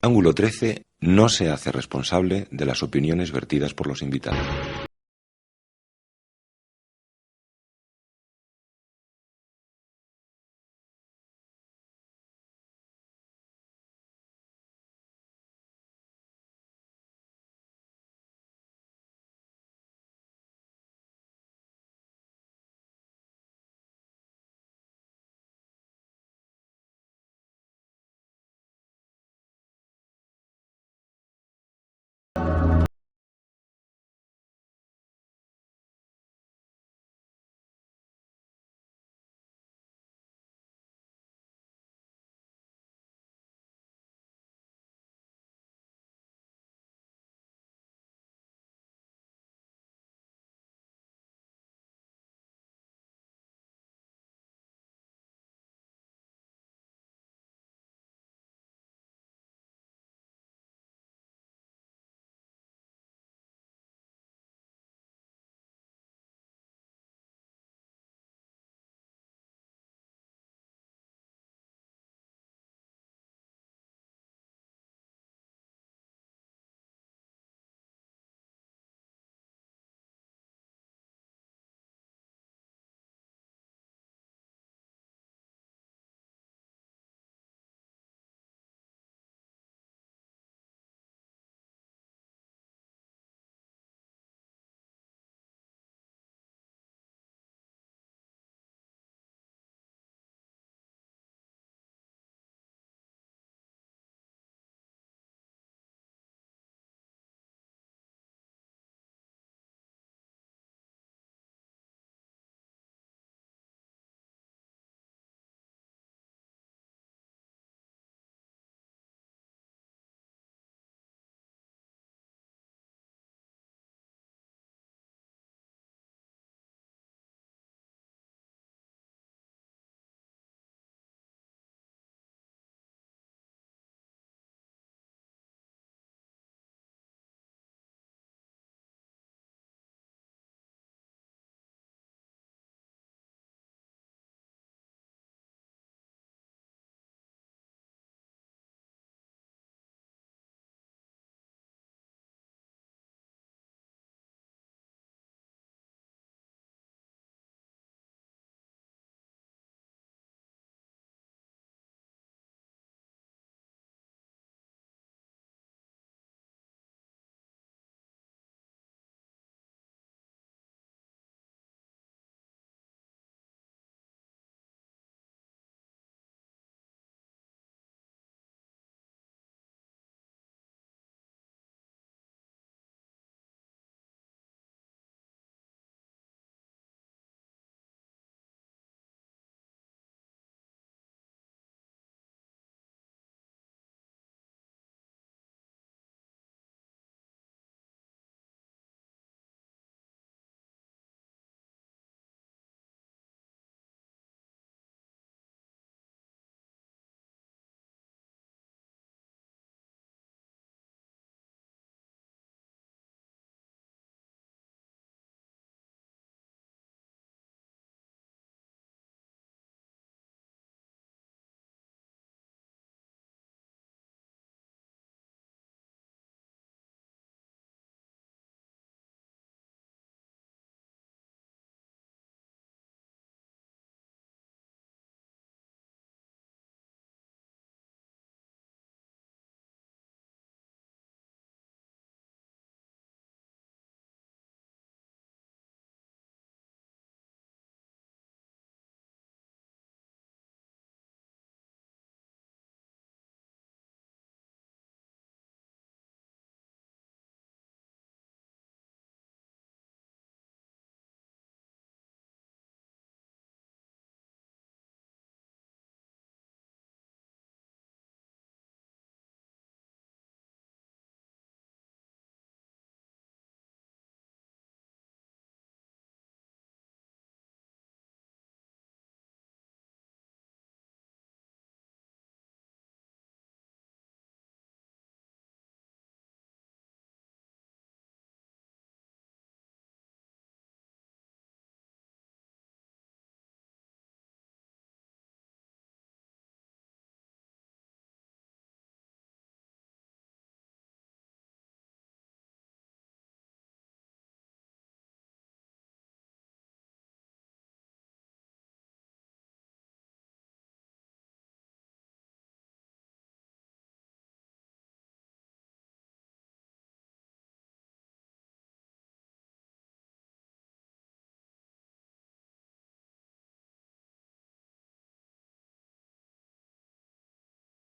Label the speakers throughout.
Speaker 1: Ángulo 13 no se hace responsable de las opiniones vertidas por los invitados.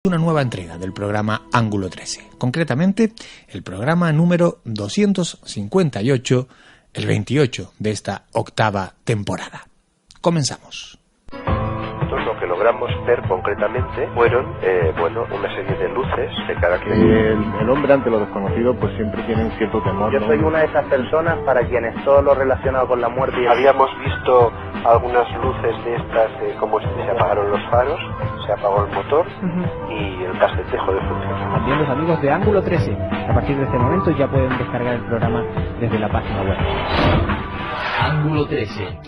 Speaker 2: Una nueva entrega del programa Ángulo 13, concretamente el programa número 258, el 28 de esta octava temporada. Comenzamos.
Speaker 3: Lo que logramos ver concretamente fueron una serie de luces de carácter.
Speaker 4: El hombre ante lo desconocido pues siempre tiene un cierto temor.
Speaker 5: Yo soy una de esas personas para quienes todo lo relacionado con la muerte.
Speaker 3: Habíamos visto algunas luces de estas, como se apagaron los faros, se apagó el motor y el cassette dejó de funcionar.
Speaker 6: También los amigos de Ángulo 13, a partir de este momento ya pueden descargar el programa desde la página web.
Speaker 7: Ángulo 13.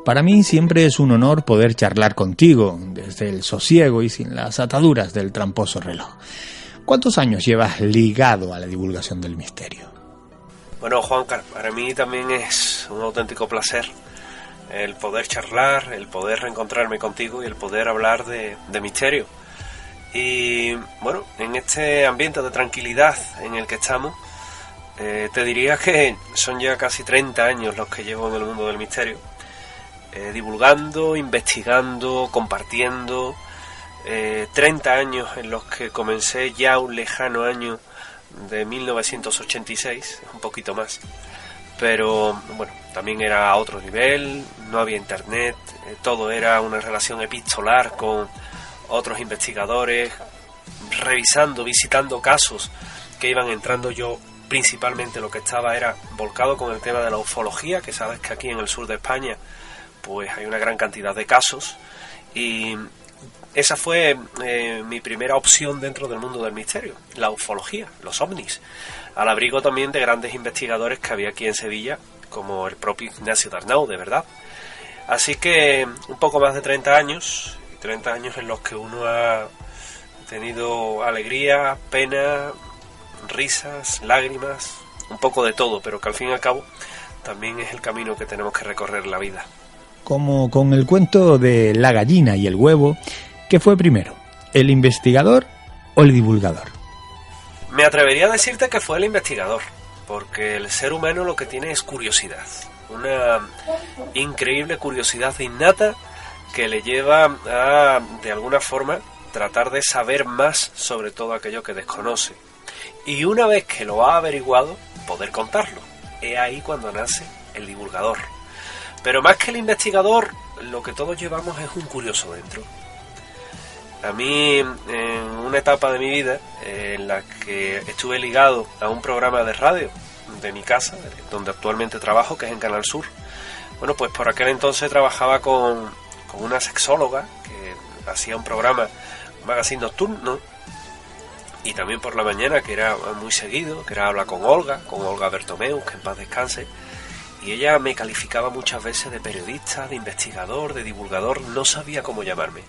Speaker 2: Para mí siempre es un honor poder charlar contigo, desde el sosiego y sin las ataduras del tramposo reloj. ¿Cuántos años llevas ligado a la divulgación del misterio?
Speaker 8: Bueno, Juancar, para mí también es un auténtico placer el poder charlar, el poder reencontrarme contigo y el poder hablar de misterio. Y bueno, en este ambiente de tranquilidad en el que estamos, te diría que son ya casi 30 años los que llevo en el mundo del misterio. Divulgando, investigando, compartiendo, 30 años en los que comencé ya un lejano año de 1986, un poquito más, pero bueno, también era a otro nivel, no había internet, todo era una relación epistolar con otros investigadores, revisando, visitando casos que iban entrando. Yo principalmente lo que estaba era volcado con el tema de la ufología, que sabes que aquí en el sur de España pues hay una gran cantidad de casos, y esa fue mi primera opción dentro del mundo del misterio, la ufología, los ovnis, al abrigo también de grandes investigadores que había aquí en Sevilla, como el propio Ignacio de Arnau, de verdad. Así que un poco más de 30 años en los que uno ha tenido alegría, pena, risas, lágrimas, un poco de todo, pero que al fin y al cabo también es el camino que tenemos que recorrer en la vida.
Speaker 2: Como con el cuento de la gallina y el huevo, ¿qué fue primero, el investigador o el divulgador?
Speaker 8: Me atrevería a decirte que fue el investigador. porque el ser humano lo que tiene es curiosidad, una increíble curiosidad innata que le lleva a, de alguna forma, tratar de saber más sobre todo aquello que desconoce. Y una vez que lo ha averiguado, poder contarlo. Es ahí cuando nace el divulgador. Pero más que el investigador, lo que todos llevamos es un curioso dentro. A mí, en una etapa de mi vida en la que estuve ligado a un programa de radio de mi casa, donde actualmente trabajo, que es en Canal Sur, bueno, pues por aquel entonces trabajaba con una sexóloga que hacía un programa, un magazine nocturno, y también por la mañana, que era muy seguido, que era Habla con Olga Bertomeu, que en paz descanse, y ella me calificaba muchas veces de periodista, de investigador, de divulgador, no sabía cómo llamarme.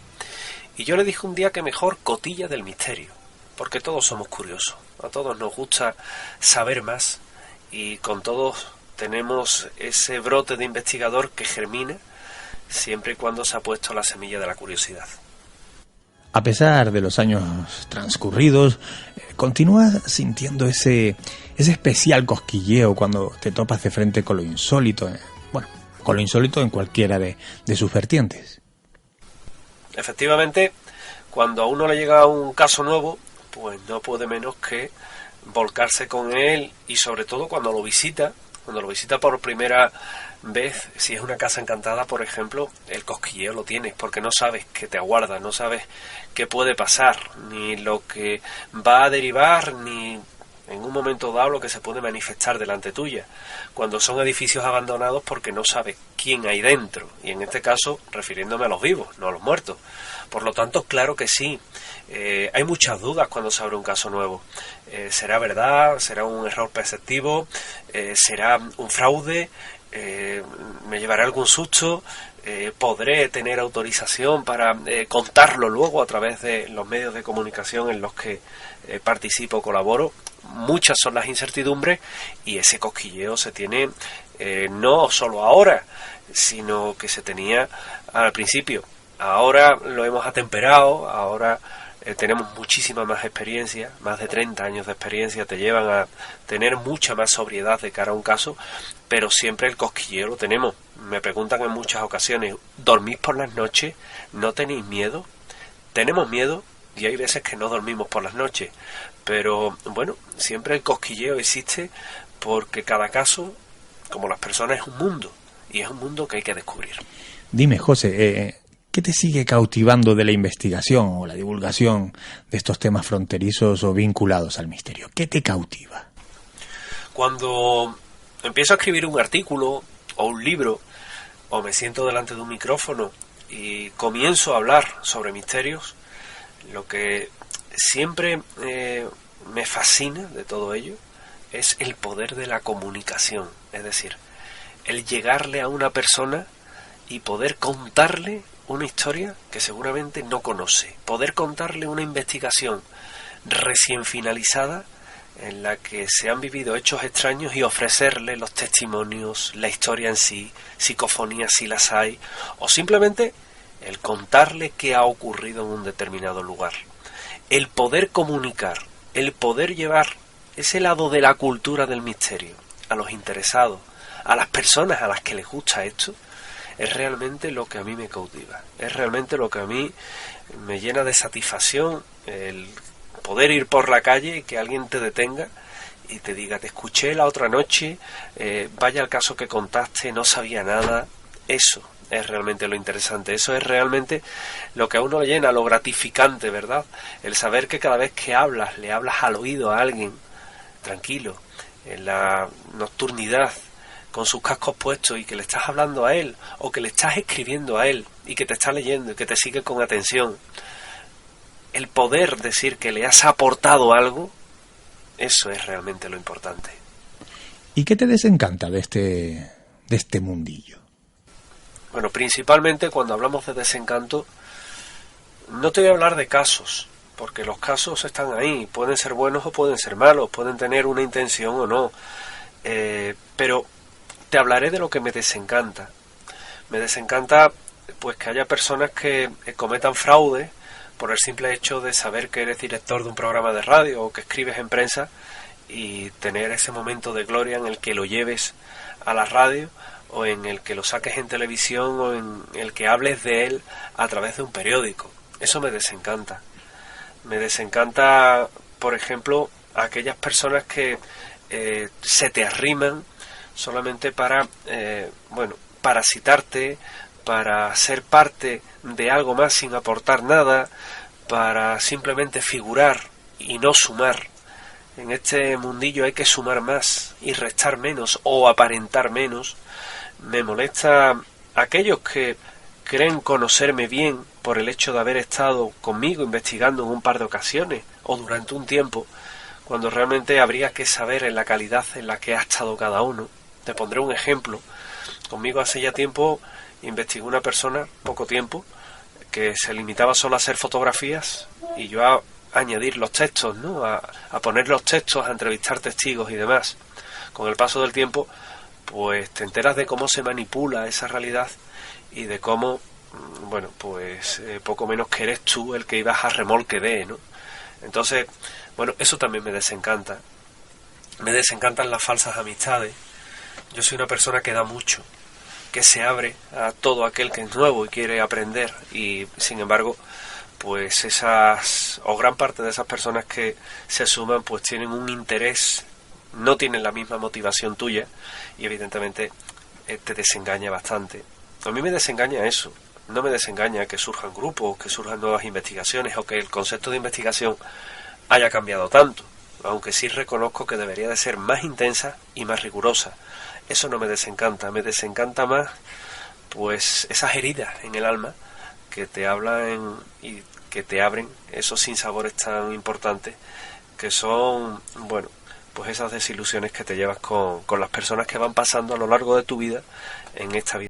Speaker 8: Y yo le dije un día que mejor Cotilla del Misterio, porque todos somos curiosos, a todos nos gusta saber más, y con todos tenemos ese brote de investigador que germina siempre y cuando se ha puesto la semilla de la curiosidad.
Speaker 2: A pesar de los años transcurridos, ¿continúas sintiendo ese especial cosquilleo cuando te topas de frente con lo insólito? Con lo insólito en cualquiera de sus vertientes.
Speaker 8: Efectivamente, cuando a uno le llega un caso nuevo, pues no puede menos que volcarse con él, y sobre todo cuando lo visita por primera vez. Si es una casa encantada, por ejemplo, el cosquilleo lo tienes, porque no sabes qué te aguarda, no sabes qué puede pasar, ni lo que va a derivar, ni en un momento dado lo que se puede manifestar delante tuya. Cuando son edificios abandonados, porque no sabes quién hay dentro, y en este caso refiriéndome a los vivos, no a los muertos. Por lo tanto, claro que sí, hay muchas dudas cuando se abre un caso nuevo. ¿Será verdad? ¿Será un error perceptivo? ¿Será un fraude? ¿Me llevará algún susto? ¿Podré tener autorización para contarlo luego a través de los medios de comunicación en los que participo o colaboro? Muchas son las incertidumbres, y ese cosquilleo se tiene no solo ahora, sino que se tenía al principio. Ahora lo hemos atemperado, ahora tenemos muchísima más experiencia, más de 30 años de experiencia te llevan a tener mucha más sobriedad de cara a un caso, pero siempre el cosquilleo lo tenemos. Me preguntan en muchas ocasiones, ¿dormís por las noches? ¿No tenéis miedo? Tenemos miedo, y hay veces que no dormimos por las noches, pero bueno, siempre el cosquilleo existe, porque cada caso, como las personas, es un mundo, y es un mundo que hay que descubrir.
Speaker 2: Dime, José, ¿qué te sigue cautivando de la investigación o la divulgación de estos temas fronterizos o vinculados al misterio? ¿Qué te cautiva?
Speaker 8: Cuando empiezo a escribir un artículo o un libro, o me siento delante de un micrófono y comienzo a hablar sobre misterios, lo que siempre me fascina de todo ello es el poder de la comunicación, es decir, el llegarle a una persona y poder contarle una historia que seguramente no conoce, poder contarle una investigación recién finalizada en la que se han vivido hechos extraños y ofrecerle los testimonios, la historia en sí, psicofonías si las hay, o simplemente el contarle qué ha ocurrido en un determinado lugar. El poder comunicar, el poder llevar ese lado de la cultura del misterio a los interesados, a las personas a las que les gusta esto, es realmente lo que a mí me cautiva, es realmente lo que a mí me llena de satisfacción, el poder ir por la calle y que alguien te detenga y te diga, te escuché la otra noche, vaya el caso que contaste, no sabía nada. Eso es realmente lo interesante, eso es realmente lo que a uno le llena, lo gratificante, ¿verdad? El saber que cada vez que hablas, le hablas al oído a alguien, tranquilo, en la nocturnidad, con sus cascos puestos, y que le estás hablando a él, o que le estás escribiendo a él, y que te está leyendo, y que te sigue con atención. El poder decir que le has aportado algo, eso es realmente lo importante.
Speaker 2: ¿Y qué te desencanta de este mundillo?
Speaker 8: Bueno, principalmente cuando hablamos de desencanto, no te voy a hablar de casos, porque los casos están ahí, pueden ser buenos o pueden ser malos, pueden tener una intención o no, pero te hablaré de lo que me desencanta. Me desencanta pues que haya personas que cometan fraude por el simple hecho de saber que eres director de un programa de radio o que escribes en prensa y tener ese momento de gloria en el que lo lleves a la radio, o en el que lo saques en televisión, o en el que hables de él a través de un periódico. Eso me desencanta. Me desencanta, por ejemplo, aquellas personas que se te arriman solamente para citarte, para ser parte de algo más sin aportar nada, para simplemente figurar y no sumar. En este mundillo hay que sumar más y restar menos, o aparentar menos. Me molesta aquellos que creen conocerme bien por el hecho de haber estado conmigo investigando en un par de ocasiones o durante un tiempo, cuando realmente habría que saber en la calidad en la que ha estado cada uno. Te pondré un ejemplo. Conmigo hace ya tiempo investigó una persona, poco tiempo, que se limitaba solo a hacer fotografías y yo a añadir los textos, ¿no? A poner los textos, a entrevistar testigos y demás. Con el paso del tiempo, pues te enteras de cómo se manipula esa realidad y de cómo, poco menos que eres tú el que ibas a remolque de, ¿no? Entonces, eso también me desencanta. Me desencantan las falsas amistades. Yo soy una persona que da mucho, que se abre a todo aquel que es nuevo y quiere aprender, y sin embargo, pues gran parte de esas personas que se suman, pues tienen un interés, no tienen la misma motivación tuya, y evidentemente te desengaña bastante. A mí me desengaña eso. No me desengaña que surjan grupos, que surjan nuevas investigaciones, o que el concepto de investigación haya cambiado tanto, aunque sí reconozco que debería de ser más intensa y más rigurosa. Eso no me desencanta. Me desencanta más pues esas heridas en el alma que te hablan y que te abren esos sinsabores tan importantes, que son, pues esas desilusiones que te llevas con las personas que van pasando a lo largo de tu vida en esta vida.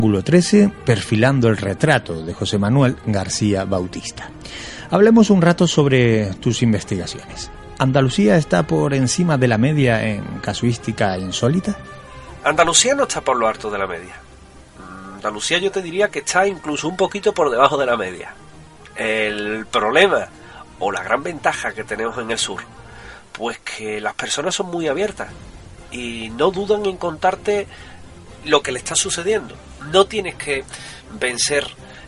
Speaker 2: Ángulo 13, perfilando el retrato de José Manuel García Bautista. Hablemos un rato sobre tus investigaciones. ¿Andalucía está por encima de la media en casuística insólita?
Speaker 8: Andalucía no está por lo alto de la media. Andalucía yo te diría que está incluso un poquito por debajo de la media. El problema o la gran ventaja que tenemos en el sur, pues que las personas son muy abiertas y no dudan en contarte lo que le está sucediendo. No tienes que vencer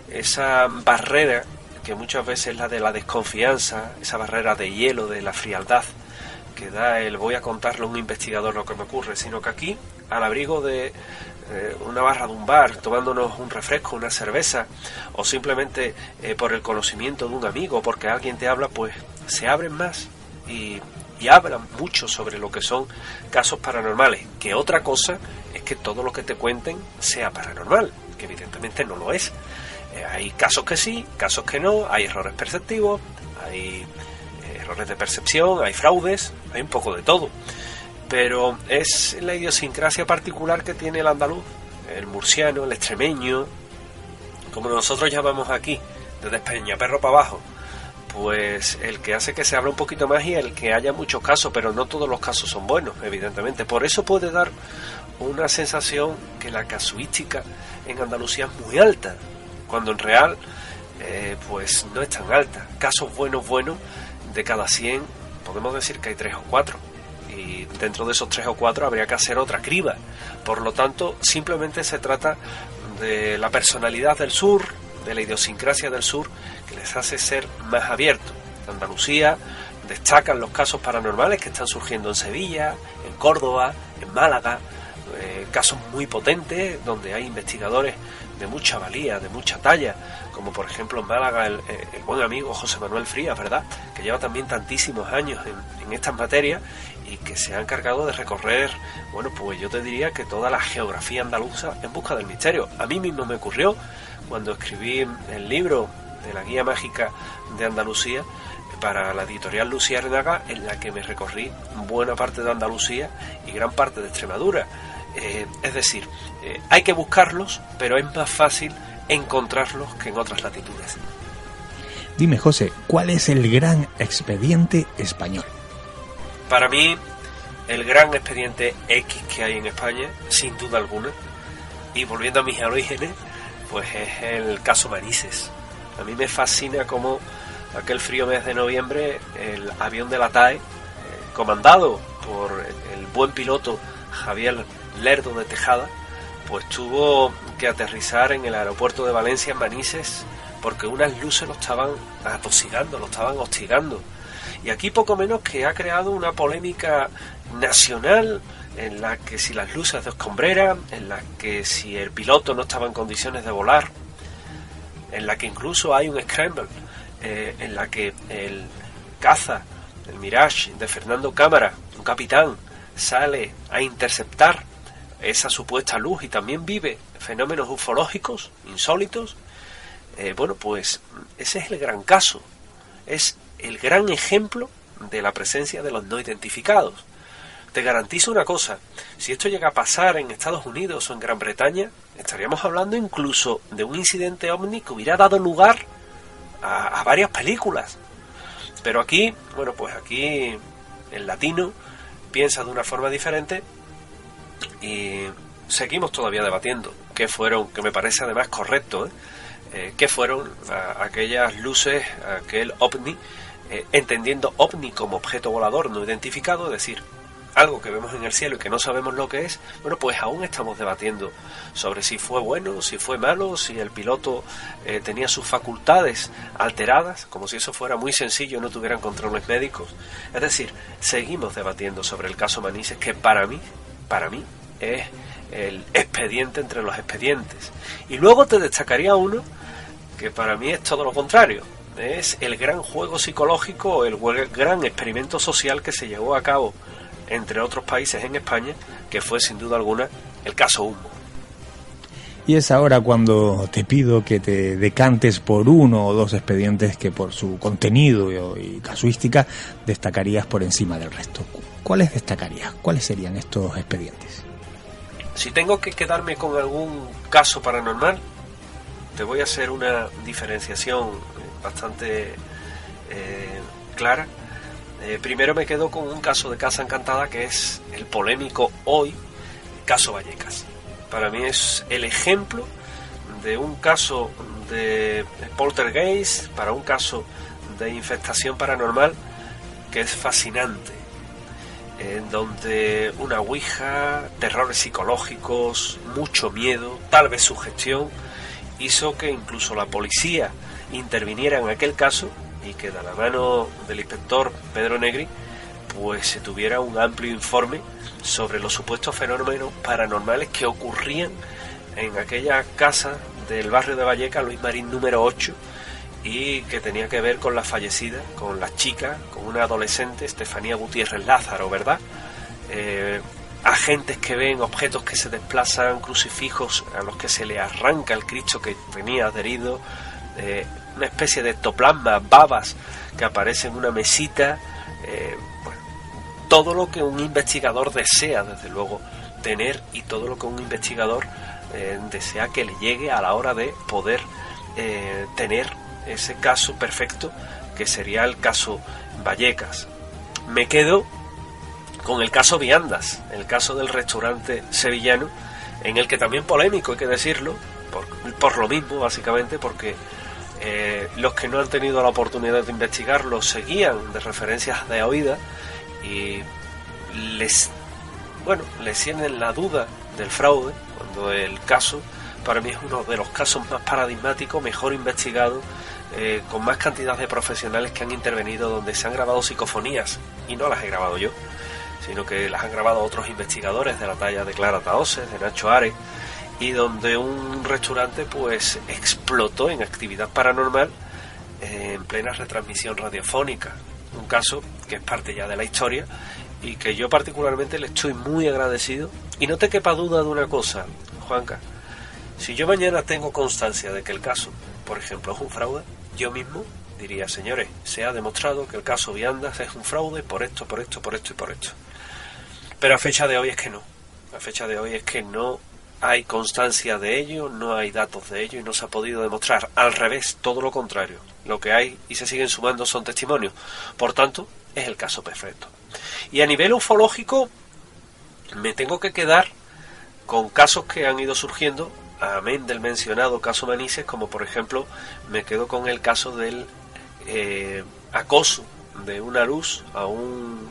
Speaker 8: esa barrera que muchas veces es la de la desconfianza, esa barrera de hielo, de la frialdad que da el voy a contarle a un investigador lo que me ocurre, sino que aquí, al abrigo de una barra de un bar, tomándonos un refresco, una cerveza, o simplemente por el conocimiento de un amigo, porque alguien te habla, pues se abren más y hablan mucho sobre lo que son casos paranormales, que otra cosa es que todo lo que te cuenten sea paranormal, que evidentemente no lo es. Hay casos que sí, casos que no, hay errores perceptivos, hay errores de percepción, hay fraudes, hay un poco de todo. Pero es la idiosincrasia particular que tiene el andaluz, el murciano, el extremeño, como nosotros llamamos aquí, desde Peñaperro para abajo, pues el que hace que se abra un poquito más y el que haya muchos casos, pero no todos los casos son buenos, evidentemente. Por eso puede dar una sensación que la casuística en Andalucía es muy alta, cuando en real pues no es tan alta. Casos buenos, de cada 100 podemos decir que hay 3 o 4, y dentro de esos 3 o 4 habría que hacer otra criba. Por lo tanto, simplemente se trata de la personalidad del sur, de la idiosincrasia del sur, que les hace ser más abiertos. En Andalucía destacan los casos paranormales que están surgiendo en Sevilla, en Córdoba, en Málaga, casos muy potentes donde hay investigadores de mucha valía, de mucha talla, como por ejemplo en Málaga el buen amigo José Manuel Frías, ¿verdad?, que lleva también tantísimos años en estas materias y que se ha encargado de recorrer, bueno, pues yo te diría que toda la geografía andaluza en busca del misterio. A mí mismo me ocurrió cuando escribí el libro de la guía mágica de Andalucía, para la editorial Luciérnaga, en la que me recorrí buena parte de Andalucía y gran parte de Extremadura. Es decir, hay que buscarlos, pero es más fácil encontrarlos que en otras latitudes.
Speaker 2: Dime, José, ¿cuál es el gran expediente español?
Speaker 8: Para mí, el gran expediente X que hay en España, sin duda alguna, y volviendo a mis orígenes, pues es el caso Manises. A mí me fascina cómo aquel frío mes de noviembre el avión de la TAE, comandado por el buen piloto Javier Lerdo de Tejada, pues tuvo que aterrizar en el aeropuerto de Valencia, en Manises, porque unas luces lo estaban atosigando, lo estaban hostigando. Y aquí poco menos que ha creado una polémica nacional en la que si las luces de escombrera, en la que si el piloto no estaba en condiciones de volar, en la que incluso hay un scramble, en la que el caza, el Mirage de Fernando Cámara, un capitán, sale a interceptar esa supuesta luz y también vive fenómenos ufológicos insólitos. Bueno, pues ese es el gran caso, es el gran ejemplo de la presencia de los no identificados. Te garantizo una cosa, si esto llega a pasar en Estados Unidos o en Gran Bretaña, estaríamos hablando incluso de un incidente ovni que hubiera dado lugar a varias películas. Pero aquí, bueno, pues aquí el latino piensa de una forma diferente y seguimos todavía debatiendo qué fueron, que me parece además correcto, qué fueron aquellas luces, aquel ovni, entendiendo ovni como objeto volador no identificado, es decir, algo que vemos en el cielo y que no sabemos lo que es. Bueno, pues aún estamos debatiendo sobre si fue bueno, si fue malo, si el piloto tenía sus facultades alteradas, como si eso fuera muy sencillo y no tuvieran controles médicos. Es decir, seguimos debatiendo sobre el caso Manises, que para mí es el expediente entre los expedientes. Y luego te destacaría uno que para mí es todo lo contrario. Es el gran juego psicológico, el gran experimento social que se llevó a cabo entre otros países en España, que fue sin duda alguna el caso Humo.
Speaker 2: Y es ahora cuando te pido que te decantes por uno o dos expedientes que por su contenido y casuística destacarías por encima del resto. ¿Cuáles destacarías? ¿Cuáles serían estos expedientes?
Speaker 8: Si tengo que quedarme con algún caso paranormal, te voy a hacer una diferenciación bastante clara. Primero me quedo con un caso de Casa Encantada, que es el polémico hoy caso Vallecas. Para mí es el ejemplo de un caso de poltergeist, para un caso de infestación paranormal que es fascinante, en donde una ouija, terrores psicológicos, mucho miedo, tal vez sugestión, hizo que incluso la policía interviniera en aquel caso y que de la mano del inspector Pedro Negri pues se tuviera un amplio informe sobre los supuestos fenómenos paranormales que ocurrían en aquella casa del barrio de Vallecas, Luis Marín número 8, y que tenía que ver con la fallecida, con la chica, con una adolescente, Estefanía Gutiérrez Lázaro, ¿verdad? Agentes que ven objetos que se desplazan, crucifijos a los que se le arranca el Cristo que tenía adherido, una especie de ectoplasma, babas que aparecen en una mesita, bueno, todo lo que un investigador desea, desde luego, tener, y todo lo que un investigador desea que le llegue a la hora de poder tener ese caso perfecto, que sería el caso Vallecas. Me quedo con el caso Viandas, el caso del restaurante sevillano, en el que también polémico, hay que decirlo, por lo mismo, básicamente, porque los que no han tenido la oportunidad de investigarlo seguían de referencias de oída y les tienen la duda del fraude, cuando el caso para mí es uno de los casos más paradigmáticos, mejor investigado, con más cantidad de profesionales que han intervenido, donde se han grabado psicofonías, y no las he grabado yo, sino que las han grabado otros investigadores de la talla de Clara Taoses, de Nacho Ares, y donde un restaurante pues explotó en actividad paranormal en plena retransmisión radiofónica. Un caso que es parte ya de la historia y que yo particularmente le estoy muy agradecido. Y no te quepa duda de una cosa, Juanca: si yo mañana tengo constancia de que el caso, por ejemplo, es un fraude, yo mismo diría, señores, se ha demostrado que el caso Viandas es un fraude por esto, por esto, por esto y por esto. Pero a fecha de hoy es que no. A fecha de hoy es que no hay constancia de ello, no hay datos de ello y no se ha podido demostrar. Al revés, todo lo contrario. Lo que hay y se siguen sumando son testimonios. Por tanto, es el caso perfecto. Y a nivel ufológico, me tengo que quedar con casos que han ido surgiendo, amén del mencionado caso Manises, como por ejemplo, me quedo con el caso del acoso de una luz a un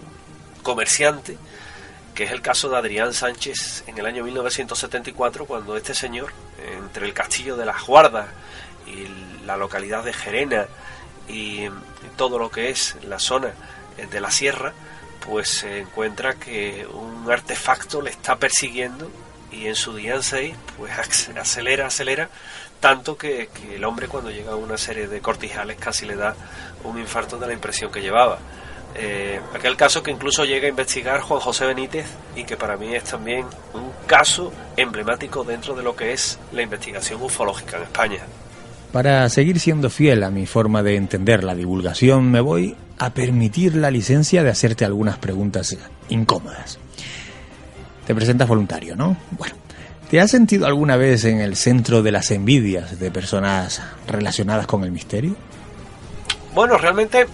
Speaker 8: comerciante, que es el caso de Adrián Sánchez en el año 1974, cuando este señor, entre el castillo de las Guardas y la localidad de Gerena y todo lo que es la zona de la sierra, pues se encuentra que un artefacto le está persiguiendo y en su día 6 pues acelera, tanto que el hombre, cuando llega a una serie de cortijales, casi le da un infarto de la impresión que llevaba. Aquel caso que incluso llega a investigar Juan José Benítez y que para mí es también un caso emblemático dentro de lo que es la investigación ufológica en España.
Speaker 2: Para seguir siendo fiel a mi forma de entender la divulgación, me voy a permitir la licencia de hacerte algunas preguntas incómodas. Te presentas voluntario, ¿no? Bueno, ¿te has sentido alguna vez en el centro de las envidias de personas relacionadas con el misterio?
Speaker 8: Bueno, realmente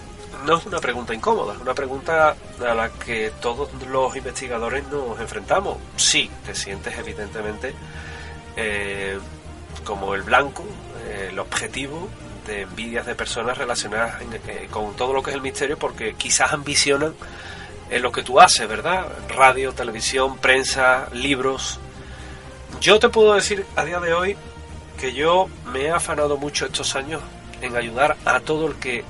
Speaker 8: no es una pregunta incómoda, es una pregunta a la que todos los investigadores nos enfrentamos. Sí, te sientes evidentemente como el blanco, el objetivo de envidias de personas relacionadas con todo lo que es el misterio, porque quizás ambicionan en lo que tú haces, ¿verdad? Radio, televisión, prensa, libros. Yo te puedo decir a día de hoy que yo me he afanado mucho estos años en ayudar a todo el que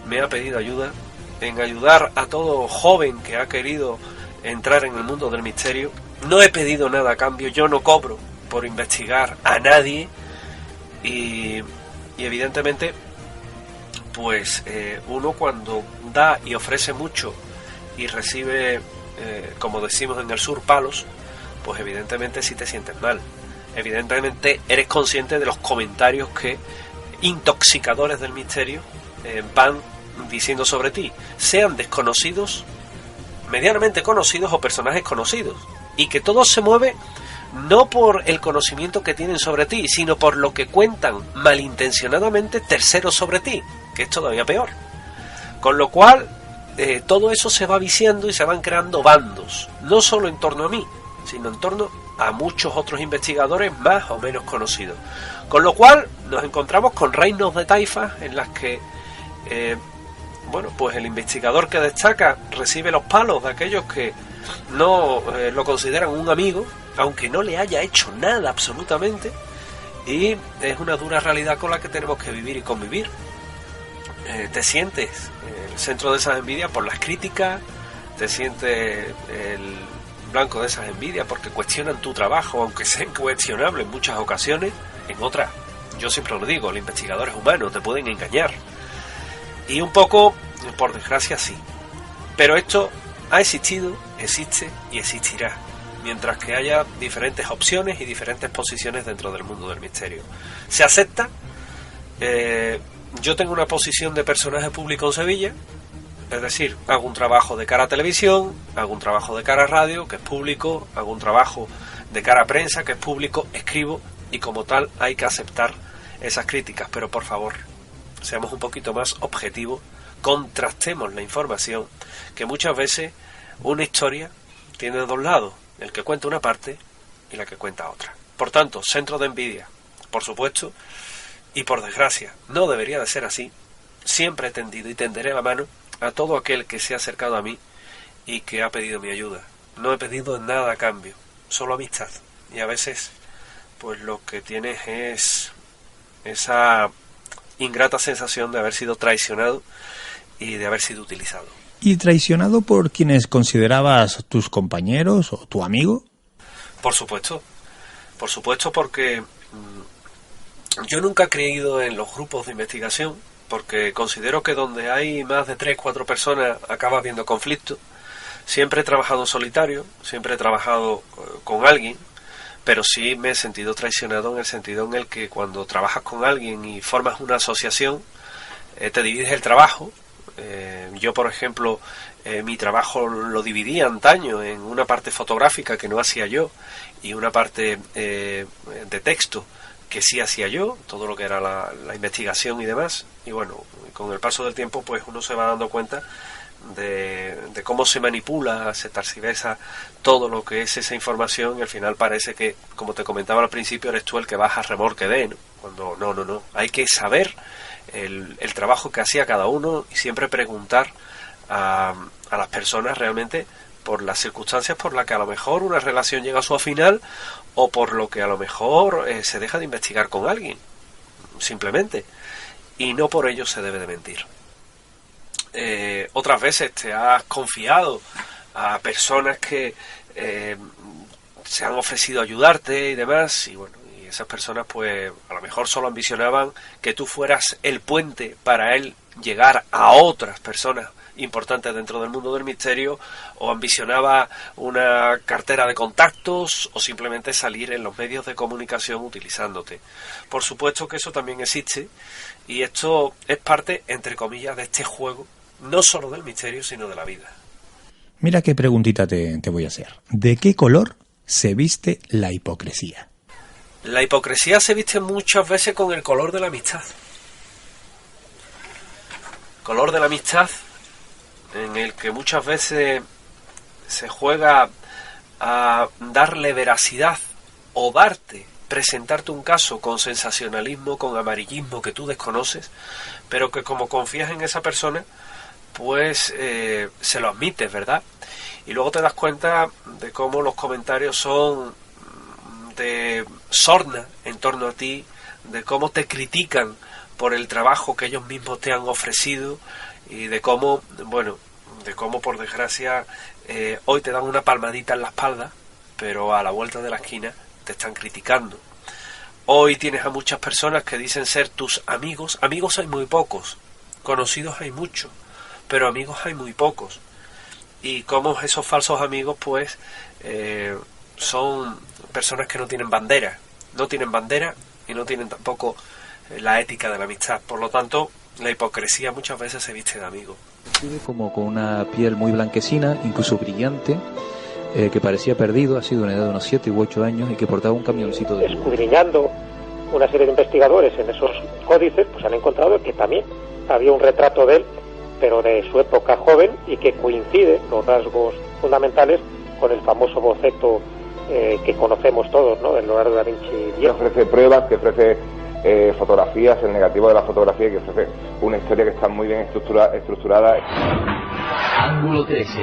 Speaker 8: me ha pedido ayuda, en ayudar a todo joven que ha querido entrar en el mundo del misterio. No he pedido nada a cambio, yo no cobro por investigar a nadie y evidentemente pues uno cuando da y ofrece mucho y recibe, como decimos en el sur, palos, pues evidentemente sí te sientes mal. Evidentemente eres consciente de los comentarios que intoxicadores del misterio van diciendo sobre ti, sean desconocidos, medianamente conocidos o personajes conocidos, y que todo se mueve no por el conocimiento que tienen sobre ti, sino por lo que cuentan malintencionadamente terceros sobre ti, que es todavía peor. Con lo cual todo eso se va viciando y se van creando bandos, no solo en torno a mí, sino en torno a muchos otros investigadores más o menos conocidos. Con lo cual nos encontramos con reinos de taifas en las que bueno, pues el investigador que destaca recibe los palos de aquellos que no lo consideran un amigo, aunque no le haya hecho nada absolutamente, y es una dura realidad con la que tenemos que vivir y convivir. Te sientes el centro de esas envidias por las críticas, te sientes el blanco de esas envidias porque cuestionan tu trabajo, aunque sea incuestionable en muchas ocasiones. En otras, yo siempre lo digo, el investigador es humano, te pueden engañar. Y un poco, por desgracia, sí. Pero esto ha existido, existe y existirá, mientras que haya diferentes opciones y diferentes posiciones dentro del mundo del misterio. Se acepta. Yo tengo una posición de personaje público en Sevilla, es decir, hago un trabajo de cara a televisión, hago un trabajo de cara a radio, que es público, hago un trabajo de cara a prensa, que es público, escribo, y como tal hay que aceptar esas críticas. Pero por favor, seamos un poquito más objetivos, contrastemos la información, que muchas veces una historia tiene dos lados, el que cuenta una parte y la que cuenta otra. Por tanto, centro de envidia, por supuesto, y por desgracia, no debería de ser así. Siempre he tendido y tenderé la mano a todo aquel que se ha acercado a mí y que ha pedido mi ayuda. No he pedido nada a cambio, solo amistad. Y a veces, pues lo que tienes es esa ingrata sensación de haber sido traicionado y de haber sido utilizado.
Speaker 2: ¿Y traicionado por quienes considerabas tus compañeros o tu amigo?
Speaker 8: Por supuesto, porque yo nunca he creído en los grupos de investigación, porque considero que donde hay más de 3-4 personas acaba habiendo conflicto. Siempre he trabajado en solitario, siempre he trabajado con alguien, pero sí me he sentido traicionado en el sentido en el que cuando trabajas con alguien y formas una asociación, te divides el trabajo. Yo, por ejemplo, mi trabajo lo dividía antaño en una parte fotográfica que no hacía yo y una parte de texto que sí hacía yo, todo lo que era la investigación y demás. Y bueno, con el paso del tiempo pues uno se va dando cuenta de cómo se manipula, se tergiversa todo lo que es esa información, y al final parece que, como te comentaba al principio, eres tú el que vas a remolque de, ¿no? Cuando no, hay que saber el trabajo que hacía cada uno y siempre preguntar a las personas realmente por las circunstancias por las que a lo mejor una relación llega a su final, o por lo que a lo mejor se deja de investigar con alguien, simplemente, y no por ello se debe de mentir. Otras veces te has confiado a personas que se han ofrecido a ayudarte y demás, y bueno, y esas personas pues a lo mejor solo ambicionaban que tú fueras el puente para él llegar a otras personas importantes dentro del mundo del misterio, o ambicionaba una cartera de contactos, o simplemente salir en los medios de comunicación utilizándote. Por supuesto que eso también existe, y esto es parte, entre comillas, de este juego, no solo del misterio, sino de la vida.
Speaker 2: Mira qué preguntita te voy a hacer. ¿De qué color se viste la hipocresía?
Speaker 8: La hipocresía se viste muchas veces con el color de la amistad. Color de la amistad en el que muchas veces se juega a darle veracidad o presentarte un caso con sensacionalismo, con amarillismo que tú desconoces, pero que como confías en esa persona, pues se lo admites, ¿verdad? Y luego te das cuenta de cómo los comentarios son de sorna en torno a ti, de cómo te critican por el trabajo que ellos mismos te han ofrecido, y de cómo, bueno, por desgracia hoy te dan una palmadita en la espalda, pero a la vuelta de la esquina te están criticando. Hoy tienes a muchas personas que dicen ser tus amigos. Amigos hay muy pocos, conocidos hay muchos, pero amigos hay muy pocos. Y como esos falsos amigos pues son personas que no tienen bandera y no tienen tampoco la ética de la amistad. Por lo tanto, la hipocresía muchas veces se viste de amigo.
Speaker 9: Como con una piel muy blanquecina, incluso brillante, que parecía perdido, ha sido una edad de unos 7 u 8 años, y que portaba un camioncito de...
Speaker 5: Escudriñando una serie de investigadores en esos códices, pues han encontrado que también había un retrato de él, pero de su época joven, y que coincide los rasgos fundamentales con el famoso boceto que conocemos todos, ¿no?, del Leonardo da Vinci viejo.
Speaker 4: Que ofrece pruebas, que ofrece fotografías, el negativo de la fotografía, que ofrece una historia que está muy bien estructurada.
Speaker 7: Ángulo 13.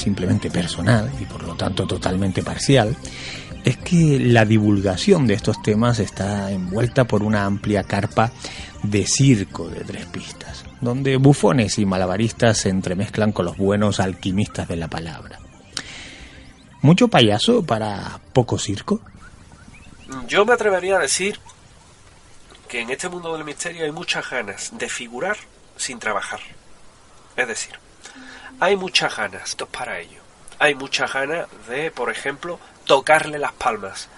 Speaker 2: simplemente personal y por lo tanto totalmente parcial, es que la divulgación de estos temas está envuelta por una amplia carpa de circo de 3 pistas, donde bufones y malabaristas se entremezclan con los buenos alquimistas de la palabra. ¿Mucho payaso para poco circo?
Speaker 8: Yo me atrevería a decir que en este mundo del misterio hay muchas ganas de figurar sin trabajar. Es decir, hay muchas ganas, esto es para ello. Hay muchas ganas de, por ejemplo, tocarle las palmas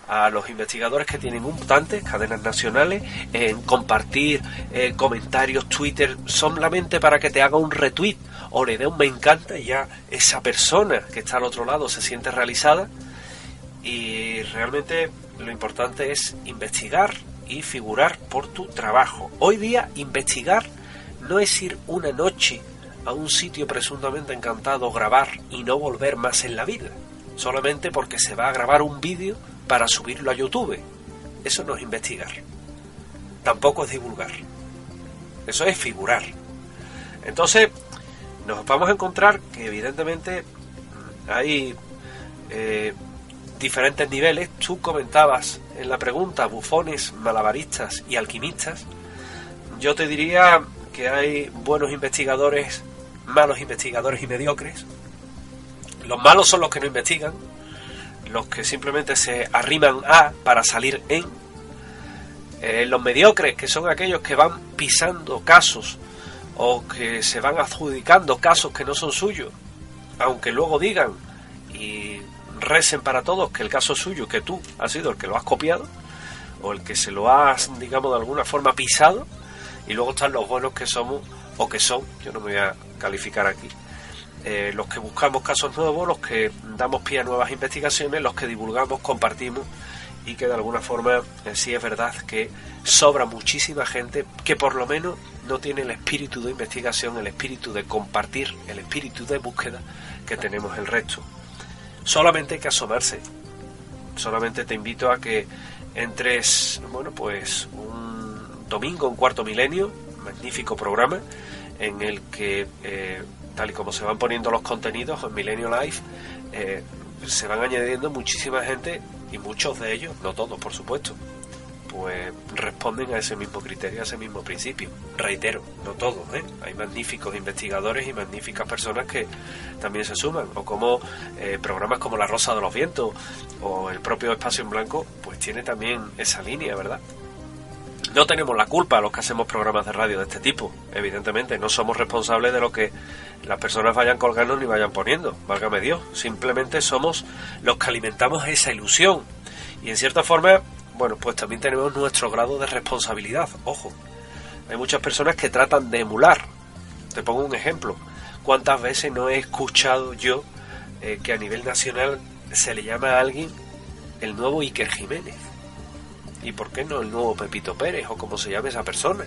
Speaker 8: a los investigadores que tienen un mutante, cadenas nacionales, en compartir comentarios, Twitter, solamente para que te haga un retweet o le dé un me encanta y ya esa persona que está al otro lado se siente realizada. Y realmente lo importante es investigar y figurar por tu trabajo. Hoy día investigar no es ir una noche a un sitio presuntamente encantado, grabar y no volver más en la vida, solamente porque se va a grabar un vídeo para subirlo a YouTube. Eso no es investigar, tampoco es divulgar, eso es figurar. Entonces nos vamos a encontrar que evidentemente hay diferentes niveles. Tú comentabas en la pregunta bufones, malabaristas y alquimistas. Yo te diría que hay buenos investigadores, malos investigadores y mediocres. Los malos son los que no investigan, los que simplemente se arriman a para salir en. Los mediocres, que son aquellos que van pisando casos o que se van adjudicando casos que no son suyos, aunque luego digan y recen para todos que el caso es suyo, que tú has sido el que lo has copiado o el que se lo has, digamos, de alguna forma pisado. Y luego están los buenos, que somos o que son, yo no me voy a calificar aquí, los que buscamos casos nuevos, los que damos pie a nuevas investigaciones, los que divulgamos, compartimos, y que de alguna forma sí es verdad que sobra muchísima gente que por lo menos no tiene el espíritu de investigación, el espíritu de compartir, el espíritu de búsqueda que tenemos el resto. Solamente hay que asomarse. Solamente te invito a que entres, bueno, pues un domingo en Cuarto Milenio, magnífico programa en el que tal y como se van poniendo los contenidos en Milenio Live, se van añadiendo muchísima gente, y muchos de ellos, no todos por supuesto, pues responden a ese mismo criterio, a ese mismo principio. Reitero, no todos, hay magníficos investigadores y magníficas personas que también se suman, o como programas como La Rosa de los Vientos o el propio Espacio en Blanco, pues tiene también esa línea, ¿verdad? No tenemos la culpa los que hacemos programas de radio de este tipo, evidentemente, no somos responsables de lo que las personas vayan colgando ni vayan poniendo, válgame Dios, simplemente somos los que alimentamos esa ilusión, y en cierta forma, bueno, pues también tenemos nuestro grado de responsabilidad. Ojo, hay muchas personas que tratan de emular. Te pongo un ejemplo. ¿Cuántas veces no he escuchado yo que a nivel nacional se le llama a alguien el nuevo Iker Jiménez? ¿Y por qué no el nuevo Pepito Pérez, o como se llame esa persona?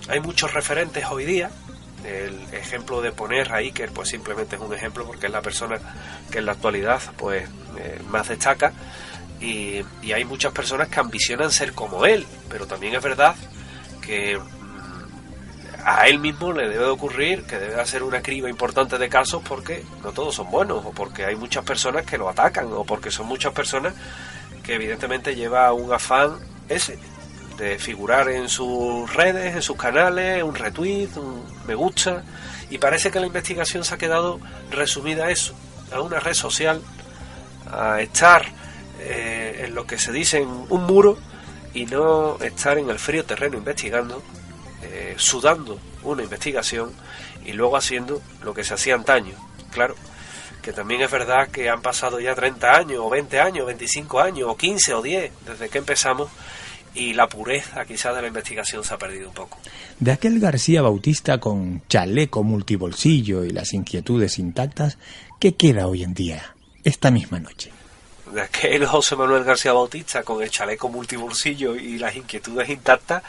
Speaker 8: Hay muchos referentes hoy día. El ejemplo de poner a Iker, pues simplemente es un ejemplo porque es la persona que en la actualidad pues más destaca. Y hay muchas personas que ambicionan ser como él, pero también es verdad que a él mismo le debe de ocurrir que debe hacer una criba importante de casos, porque no todos son buenos, o porque hay muchas personas que lo atacan, o porque son muchas personas que evidentemente lleva un afán ese de figurar en sus redes, en sus canales, un retweet, un me gusta, y parece que la investigación se ha quedado resumida a eso, a una red social, a estar en lo que se dice en un muro, y no estar en el frío terreno investigando, sudando una investigación y luego haciendo lo que se hacía antaño. Claro, que también es verdad que han pasado ya 30 años, o 20 años, 25 años, o 15 o 10, desde que empezamos, y la pureza quizás de la investigación se ha perdido un poco.
Speaker 2: De aquel García Bautista con chaleco multibolsillo y las inquietudes intactas, ¿qué queda hoy en día, esta misma noche?
Speaker 8: De aquel José Manuel García Bautista con el chaleco multibolsillo y las inquietudes intactas,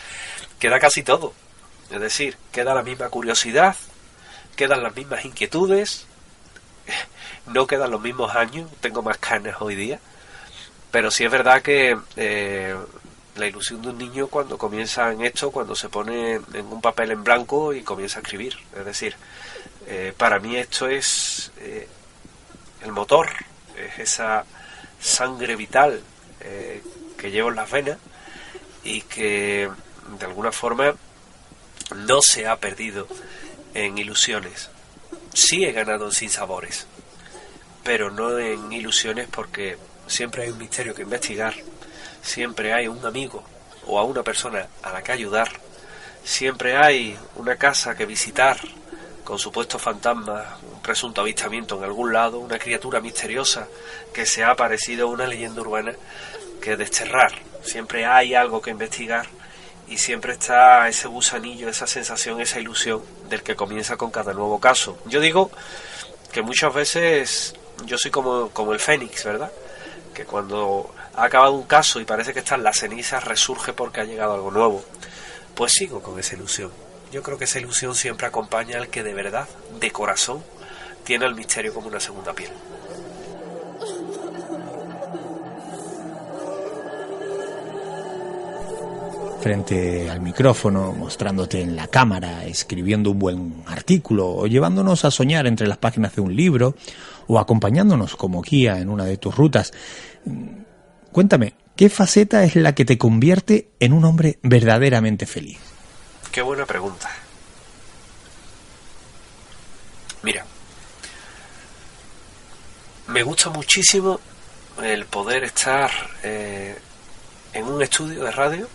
Speaker 8: queda casi todo. Es decir, queda la misma curiosidad, quedan las mismas inquietudes, no quedan los mismos años, tengo más canas hoy día, pero sí es verdad que la ilusión de un niño cuando comienza en esto, cuando se pone en un papel en blanco y comienza a escribir, es decir, Para mí esto es el motor, es esa sangre vital que llevo en las venas y que de alguna forma no se ha perdido en ilusiones. Sí he ganado en sinsabores, pero no en ilusiones, porque siempre hay un misterio que investigar, siempre hay un amigo o a una persona a la que ayudar, siempre hay una casa que visitar con supuestos fantasmas, un presunto avistamiento en algún lado, una criatura misteriosa que se ha aparecido, una leyenda urbana que desterrar. Siempre hay algo que investigar y siempre está ese gusanillo, esa sensación, esa ilusión del que comienza con cada nuevo caso. Yo digo que muchas veces yo soy como el fénix, ¿verdad? Que cuando ha acabado un caso y parece que está en las cenizas, resurge porque ha llegado algo nuevo. Pues sigo con esa ilusión. Yo creo que esa ilusión siempre acompaña al que de verdad, de corazón, tiene el misterio como una segunda piel.
Speaker 2: Frente al micrófono, mostrándote en la cámara, escribiendo un buen artículo o llevándonos a soñar entre las páginas de un libro o acompañándonos como guía en una de tus rutas. Cuéntame, ¿qué faceta es la que te convierte en un hombre verdaderamente feliz?
Speaker 8: Qué buena pregunta. Mira, me gusta muchísimo el poder estar en un estudio de radio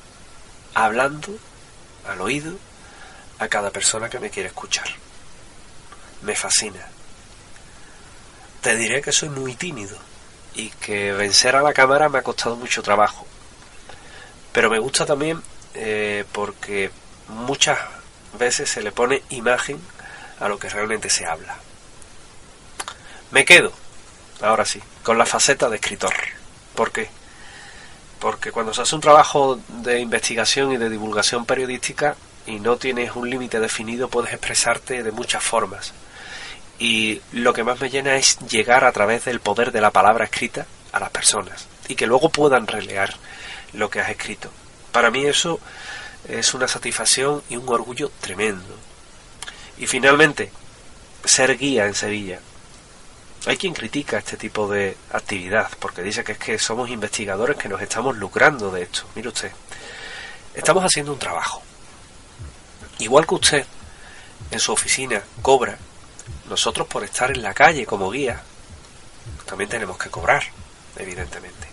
Speaker 8: hablando al oído a cada persona que me quiere escuchar. Me fascina. Te diré que soy muy tímido y que vencer a la cámara me ha costado mucho trabajo, pero me gusta también porque muchas veces se le pone imagen a lo que realmente se habla. Me quedo, ahora sí, con la faceta de escritor. ¿Por qué? Porque cuando se hace un trabajo de investigación y de divulgación periodística y no tienes un límite definido, puedes expresarte de muchas formas. Y lo que más me llena es llegar a través del poder de la palabra escrita a las personas y que luego puedan releer lo que has escrito. Para mí eso es una satisfacción y un orgullo tremendo. Y finalmente, ser guía en Sevilla. Hay quien critica este tipo de actividad porque dice que es que somos investigadores que nos estamos lucrando de esto. Mire usted, estamos haciendo un trabajo. Igual que usted en su oficina cobra, nosotros por estar en la calle como guía también tenemos que cobrar, evidentemente.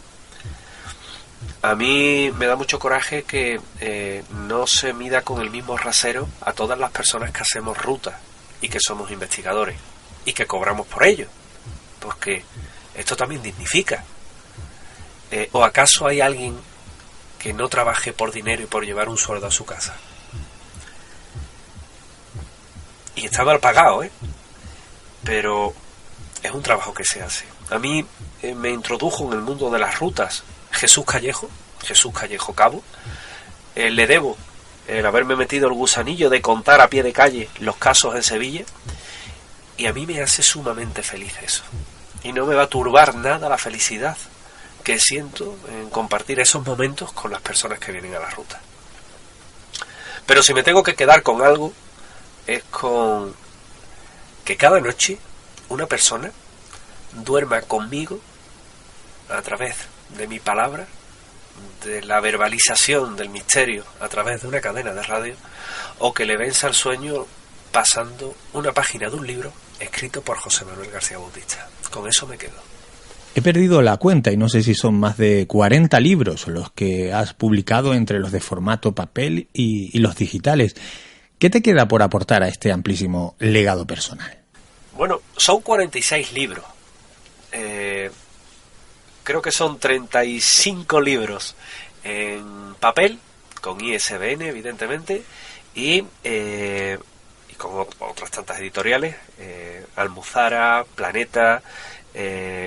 Speaker 8: A mí me da mucho coraje que no se mida con el mismo rasero a todas las personas que hacemos rutas y que somos investigadores y que cobramos por ello, porque esto también dignifica. ¿O acaso hay alguien que no trabaje por dinero y por llevar un sueldo a su casa? Y está mal pagado, pero es un trabajo que se hace. A mí me introdujo en el mundo de las rutas Jesús Callejo Cabo. Le debo el haberme metido el gusanillo de contar a pie de calle los casos en Sevilla, y a mí me hace sumamente feliz eso. Y no me va a turbar nada la felicidad que siento en compartir esos momentos con las personas que vienen a la ruta. Pero si me tengo que quedar con algo, es con que cada noche una persona duerma conmigo a través de mi palabra, de la verbalización del misterio a través de una cadena de radio, o que le venza el sueño pasando una página de un libro escrito por José Manuel García Bautista. Con eso me quedo.
Speaker 2: He perdido la cuenta y no sé si son más de 40 libros los que has publicado entre los de formato papel y los digitales. ¿Qué te queda por aportar a este amplísimo legado personal?
Speaker 8: Bueno, son 46 libros. Creo que son 35 libros en papel, con ISBN evidentemente, y con otras tantas editoriales, Almuzara, Planeta,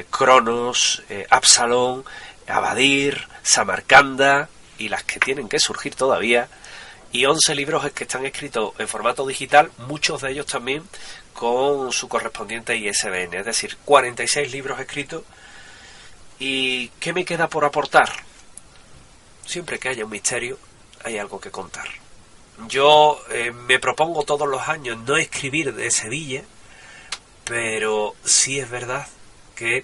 Speaker 8: Cronos, Absalón, Abadir, Samarcanda y las que tienen que surgir todavía, y 11 libros que están escritos en formato digital, muchos de ellos también con su correspondiente ISBN, es decir, 46 libros escritos. ¿Y qué me queda por aportar? Siempre que haya un misterio, hay algo que contar. Yo me propongo todos los años no escribir de Sevilla, pero sí es verdad que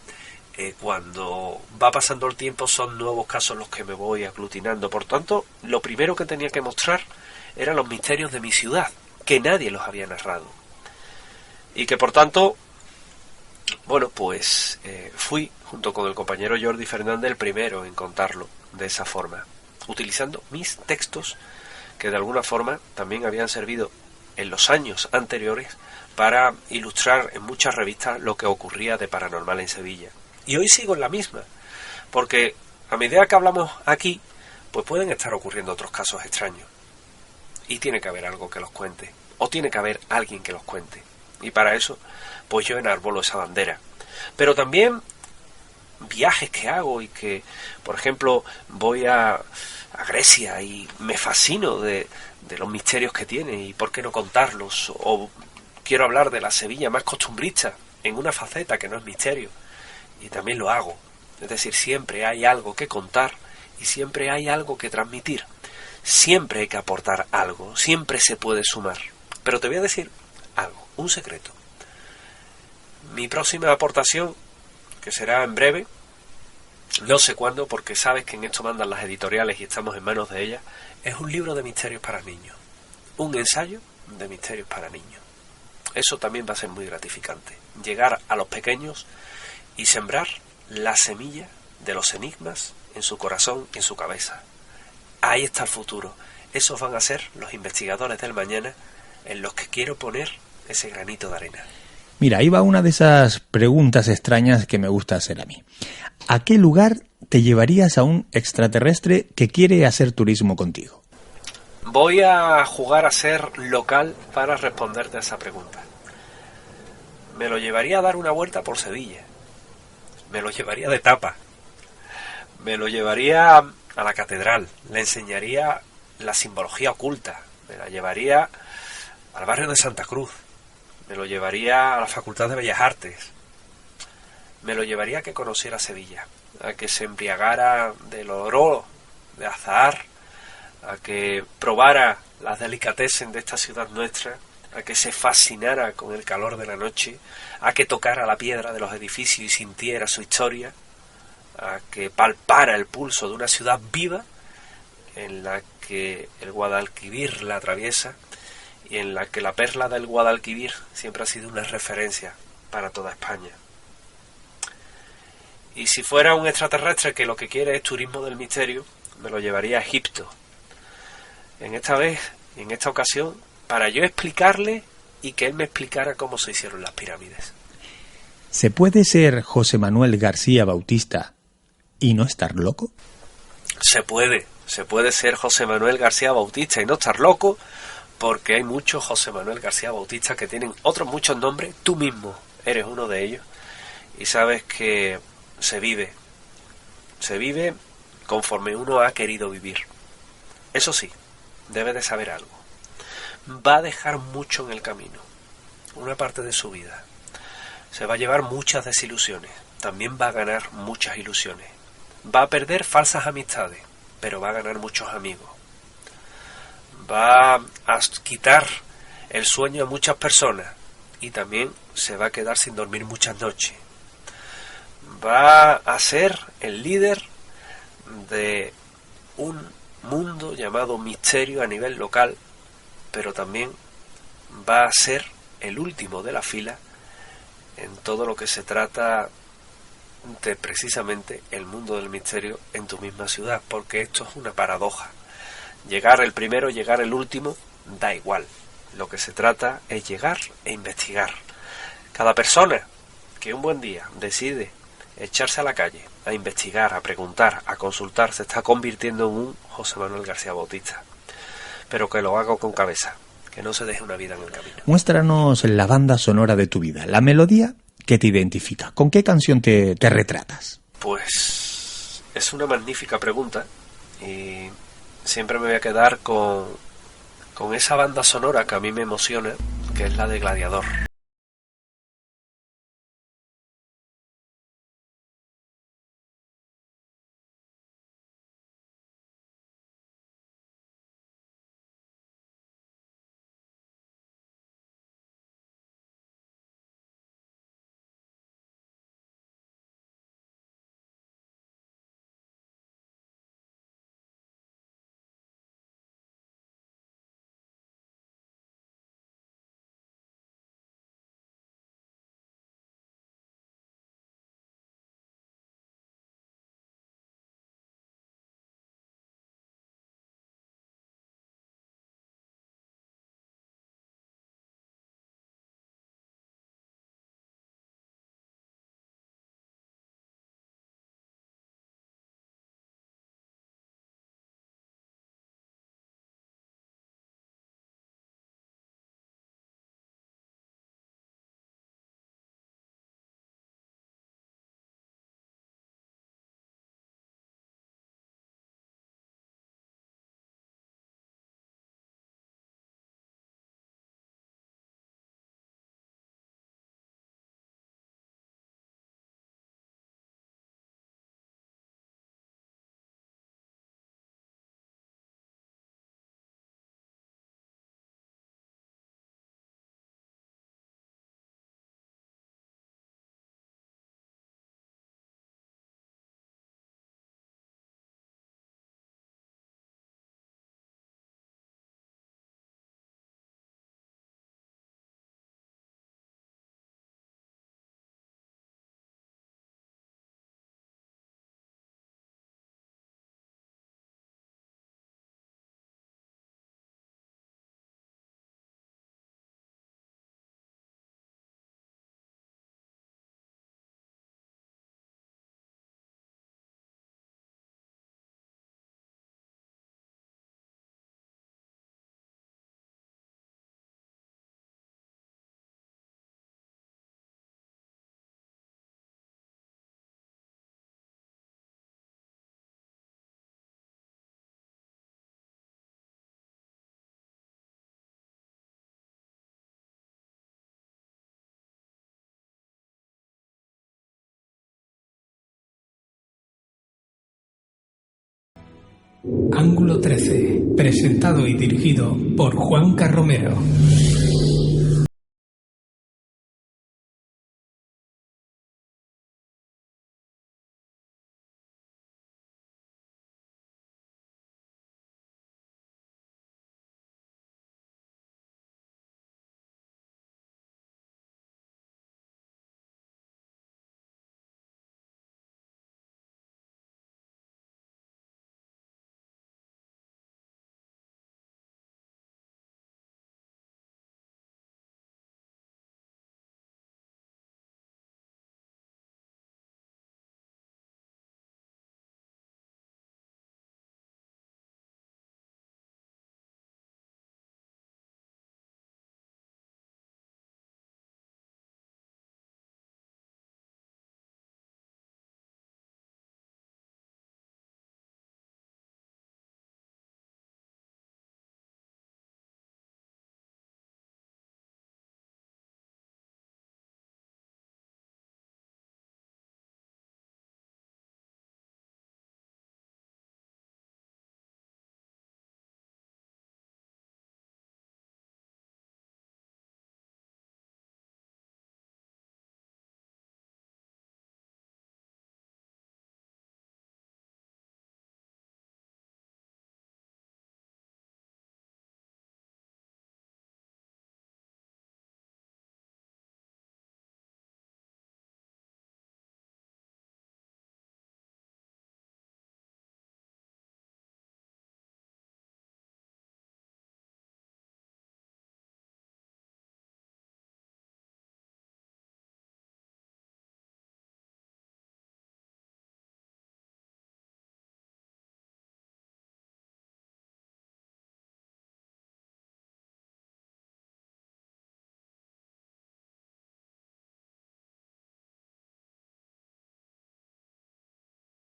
Speaker 8: cuando va pasando el tiempo son nuevos casos los que me voy aglutinando. Por tanto, lo primero que tenía que mostrar eran los misterios de mi ciudad, que nadie los había narrado. Y que por tanto, bueno, pues fui, junto con el compañero Jordi Fernández, el primero en contarlo de esa forma, utilizando mis textos que de alguna forma también habían servido en los años anteriores para ilustrar en muchas revistas lo que ocurría de paranormal en Sevilla. Y hoy sigo en la misma, porque a medida que hablamos aquí, pues pueden estar ocurriendo otros casos extraños. Y tiene que haber algo que los cuente, o tiene que haber alguien que los cuente. Y para eso, pues yo enarbolo esa bandera. Pero también viajes que hago y que, por ejemplo, voy a Grecia y me fascino de los misterios que tiene y por qué no contarlos. O quiero hablar de la Sevilla más costumbrista en una faceta que no es misterio. Y también lo hago. Es decir, siempre hay algo que contar y siempre hay algo que transmitir. Siempre hay que aportar algo, siempre se puede sumar. Pero te voy a decir algo, un secreto. Mi próxima aportación, que será en breve, no sé cuándo, porque sabes que en esto mandan las editoriales y estamos en manos de ellas, es un libro de misterios para niños. Un ensayo de misterios para niños. Eso también va a ser muy gratificante. Llegar a los pequeños y sembrar la semilla de los enigmas en su corazón y en su cabeza. Ahí está el futuro. Esos van a ser los investigadores del mañana en los que quiero poner ese granito de arena.
Speaker 2: Mira, ahí va una de esas preguntas extrañas que me gusta hacer a mí. ¿A qué lugar te llevarías a un extraterrestre que quiere hacer turismo contigo?
Speaker 8: Voy a jugar a ser local para responderte a esa pregunta. Me lo llevaría a dar una vuelta por Sevilla. Me lo llevaría de tapa. Me lo llevaría a la catedral. Le enseñaría la simbología oculta. Me la llevaría al barrio de Santa Cruz. Me lo llevaría a la Facultad de Bellas Artes. Me lo llevaría a que conociera Sevilla, a que se embriagara del oro de Azahar, a que probara las delicatessen de esta ciudad nuestra, a que se fascinara con el calor de la noche, a que tocara la piedra de los edificios y sintiera su historia, a que palpara el pulso de una ciudad viva en la que el Guadalquivir la atraviesa y en la que la perla del Guadalquivir siempre ha sido una referencia para toda España. Y si fuera un extraterrestre que lo que quiere es turismo del misterio, me lo llevaría a Egipto. En esta ocasión, para yo explicarle y que él me explicara cómo se hicieron las pirámides.
Speaker 2: ¿Se puede ser José Manuel García Bautista y no estar loco?
Speaker 8: Se puede ser José Manuel García Bautista y no estar loco, porque hay muchos José Manuel García Bautista que tienen otros muchos nombres. Tú mismo eres uno de ellos y sabes que se vive conforme uno ha querido vivir. Eso sí, debe de saber algo. Va a dejar mucho en el camino, una parte de su vida. Se va a llevar muchas desilusiones, también va a ganar muchas ilusiones. Va a perder falsas amistades, pero va a ganar muchos amigos. Va a quitar el sueño a muchas personas y también se va a quedar sin dormir muchas noches. Va a ser el líder de un mundo llamado misterio a nivel local, pero también va a ser el último de la fila en todo lo que se trata de precisamente el mundo del misterio en tu misma ciudad, porque esto es una paradoja. Llegar el primero, llegar el último, da igual. Lo que se trata es llegar e investigar. Cada persona que un buen día decide echarse a la calle a investigar, a preguntar, a consultar, se está convirtiendo en un José Manuel García Bautista. Pero que lo haga con cabeza, que no se deje una vida en el camino.
Speaker 2: Muéstranos la banda sonora de tu vida, la melodía que te identifica. ¿Con qué canción te retratas?
Speaker 8: Pues es una magnífica pregunta y siempre me voy a quedar con esa banda sonora que a mí me emociona, que es la de Gladiador.
Speaker 10: Ángulo 13, presentado y dirigido por Juanca Romero.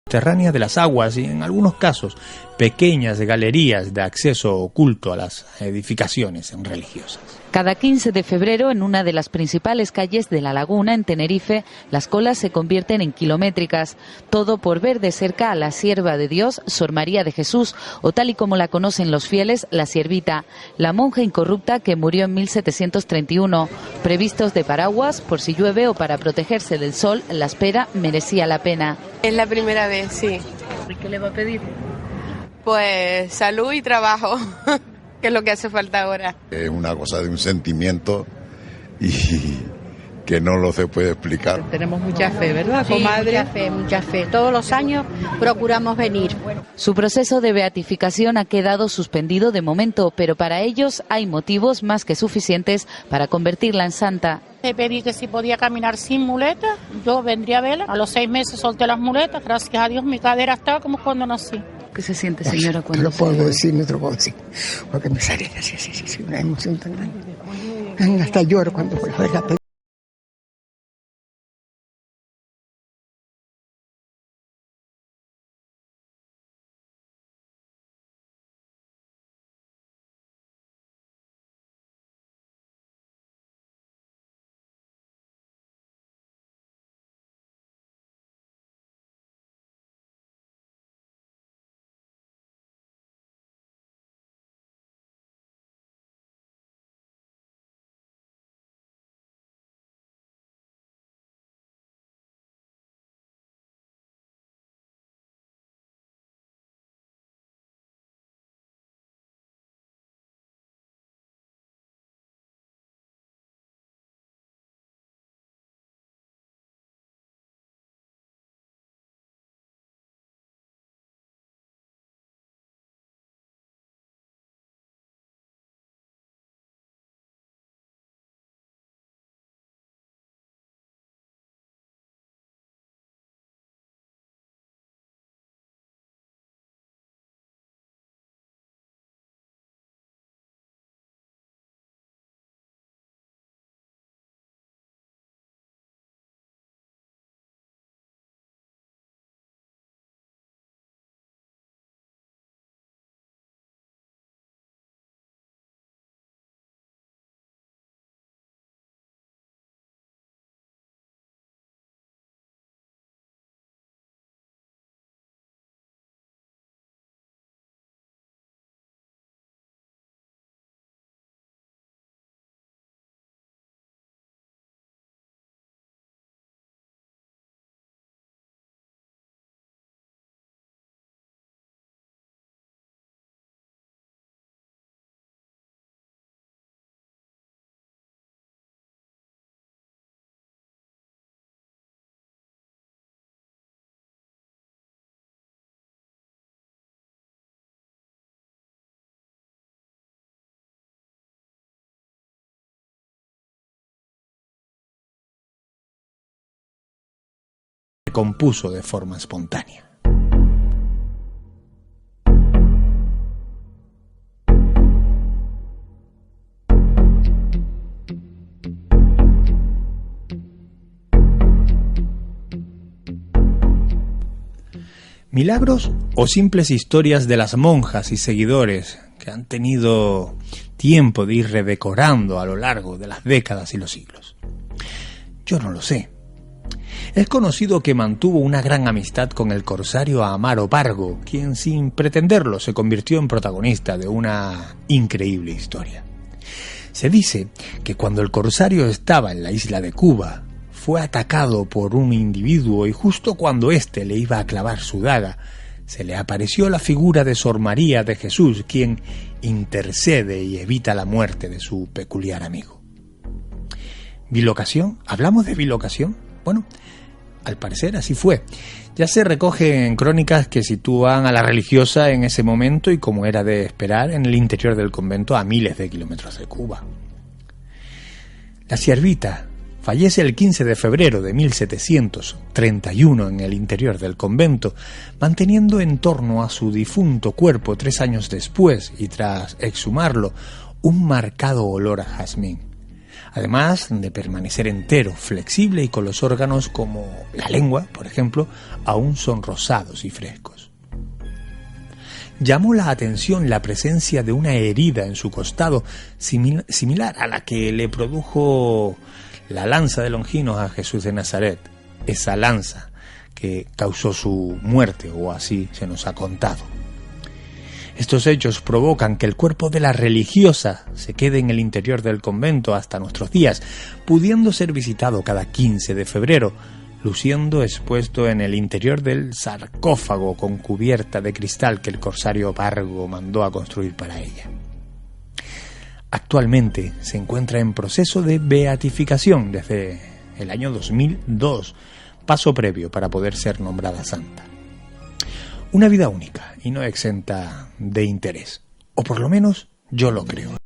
Speaker 2: Subterránea de las aguas y en algunos casos pequeñas galerías de acceso oculto a las edificaciones religiosas.
Speaker 11: Cada 15 de febrero, en una de las principales calles de La Laguna, en Tenerife, las colas se convierten en kilométricas. Todo por ver de cerca a la sierva de Dios, Sor María de Jesús, o tal y como la conocen los fieles, la siervita, la monja incorrupta que murió en 1731. Previstos de paraguas, por si llueve o para protegerse del sol, la espera merecía la pena.
Speaker 12: Es la primera vez, sí.
Speaker 11: ¿Y qué le va a pedir?
Speaker 12: Pues salud y trabajo, que es lo que hace falta ahora.
Speaker 13: Es una cosa de un sentimiento y que no lo se puede explicar.
Speaker 14: Tenemos mucha fe, ¿verdad, comadre?
Speaker 15: Sí, mucha fe. Todos los años procuramos venir.
Speaker 11: Su proceso de beatificación ha quedado suspendido de momento, pero para ellos hay motivos más que suficientes para convertirla en santa.
Speaker 16: Le pedí que si podía caminar sin muletas, yo vendría a verla. A los 6 meses solté las muletas, gracias a Dios mi cadera estaba como cuando nací.
Speaker 11: ¿Qué se siente, señora, cuando
Speaker 17: no lo puedo decir, no te lo puedo decir, porque me sale así, una emoción tan grande. Hasta lloro cuando vuelvo a verla.
Speaker 2: compuso de forma espontánea. Milagros o simples historias de las monjas y seguidores que han tenido tiempo de ir redecorando a lo largo de las décadas y los siglos. Yo no lo sé. Es conocido que mantuvo una gran amistad con el corsario Amaro Pargo, quien sin pretenderlo se convirtió en protagonista de una increíble historia. Se dice que cuando el corsario estaba en la isla de Cuba, fue atacado por un individuo y justo cuando éste le iba a clavar su daga, se le apareció la figura de Sor María de Jesús, quien intercede y evita la muerte de su peculiar amigo. ¿Bilocación? ¿Hablamos de bilocación? Bueno, al parecer así fue. Ya se recoge en crónicas que sitúan a la religiosa en ese momento y, como era de esperar, en el interior del convento a miles de kilómetros de Cuba. La siervita fallece el 15 de febrero de 1731 en el interior del convento, manteniendo en torno a su difunto cuerpo 3 años después y tras exhumarlo un marcado olor a jazmín, además de permanecer entero, flexible y con los órganos como la lengua, por ejemplo, aún sonrosados y frescos. Llamó la atención la presencia de una herida en su costado similar a la que le produjo la lanza de Longinos a Jesús de Nazaret, esa lanza que causó su muerte, o así se nos ha contado. Estos hechos provocan que el cuerpo de la religiosa se quede en el interior del convento hasta nuestros días, pudiendo ser visitado cada 15 de febrero, luciendo expuesto en el interior del sarcófago con cubierta de cristal que el corsario Pargo mandó a construir para ella. Actualmente se encuentra en proceso de beatificación desde el año 2002, paso previo para poder ser nombrada santa. Una vida única y no exenta de interés, o por lo menos yo lo creo.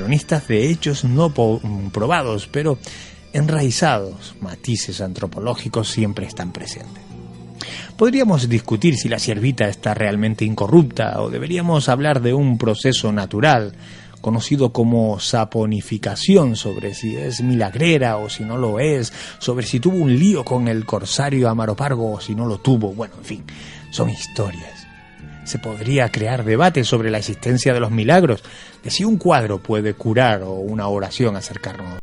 Speaker 2: cronistas de hechos no probados, pero enraizados, matices antropológicos siempre están presentes. Podríamos discutir si la ciervita está realmente incorrupta o deberíamos hablar de un proceso natural conocido como saponificación, sobre si es milagrera o si no lo es, sobre si tuvo un lío con el corsario Amaropargo o si no lo tuvo. Bueno, en fin, son historias. Se podría crear debate sobre la existencia de los milagros, de si un cuadro puede curar o una oración acercarnos.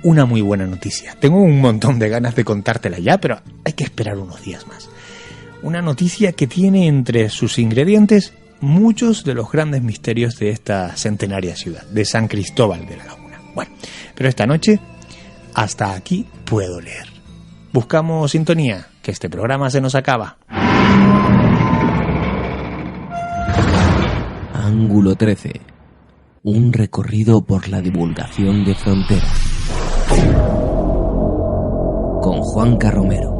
Speaker 2: Una muy buena noticia. Tengo un montón de ganas de contártela ya, pero hay que esperar unos días más. Una noticia que tiene entre sus ingredientes muchos de los grandes misterios de esta centenaria ciudad, de San Cristóbal de la Laguna. Bueno, pero esta noche hasta aquí puedo leer. Buscamos sintonía, que este programa se nos acaba.
Speaker 18: Ángulo 13. Un recorrido por la divulgación de fronteras. Con Juanca Romero.